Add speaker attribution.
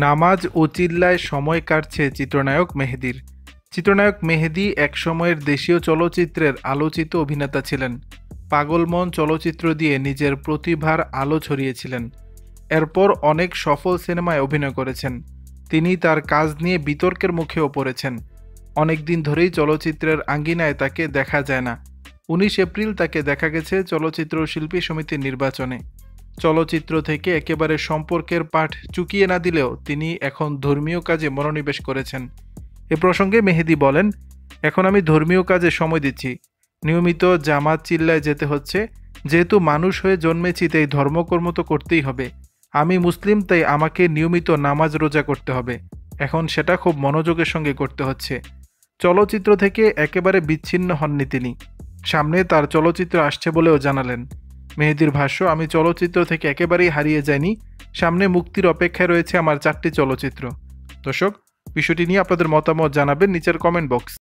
Speaker 1: নামাজ ও চিল্লায় সময় কাটছে চিত্রনায়ক মেহেদীর। চিত্রনায়ক মেহেদী একসময়ের দেশীয় চলচ্চিত্রের আলোচিত অভিনেতা ছিলেন। পাগল মন চলচ্চিত্র দিয়ে নিজের প্রতিভার আলো ছড়িয়েছিলেন। এরপর অনেক সফল সিনেমায় অভিনয় করেছেন। তিনি তার কাজ নিয়ে বিতর্কের মুখেও পড়েছেন। অনেকদিন ধরেই চলচ্চিত্রের আঙ্গিনায় তাকে দেখা যায় না। ১৯ এপ্রিল তাকে দেখা গেছে চলচ্চিত্র শিল্পী সমিতির নির্বাচনে। চলচ্চিত্র থেকে একেবারে সম্পর্কের পাঠ চুকিয়ে না দিলেও তিনি এখন ধর্মীয় কাজে মনোনিবেশ করেছেন। এ প্রসঙ্গে মেহেদী বলেন, এখন আমি ধর্মীয় কাজে সময় দিচ্ছি। নিয়মিত জামাত চিল্লায় যেতে হচ্ছে। যেহেতু মানুষ হয়ে জন্মেছি তাই ধর্মকর্ম তো করতেই হবে। আমি মুসলিম, তাই আমাকে নিয়মিত নামাজ রোজা করতে হবে। এখন সেটা খুব মনোযোগের সঙ্গে করতে হচ্ছে। চলচ্চিত্র থেকে একেবারে বিচ্ছিন্ন হননি তিনি। সামনে তার চলচ্চিত্র আসছে বলেও জানালেন। মেহেদীর ভাষ্য, আমি চলচ্চিত্র থেকে একেবারেই হারিয়ে যাইনি। সামনে মুক্তির অপেক্ষায় রয়েছে আমার ৪টি চলচ্চিত্র। দর্শক, বিষয়টি নিয়ে আপনাদের মতামত জানাবেন নিচের কমেন্ট বক্স।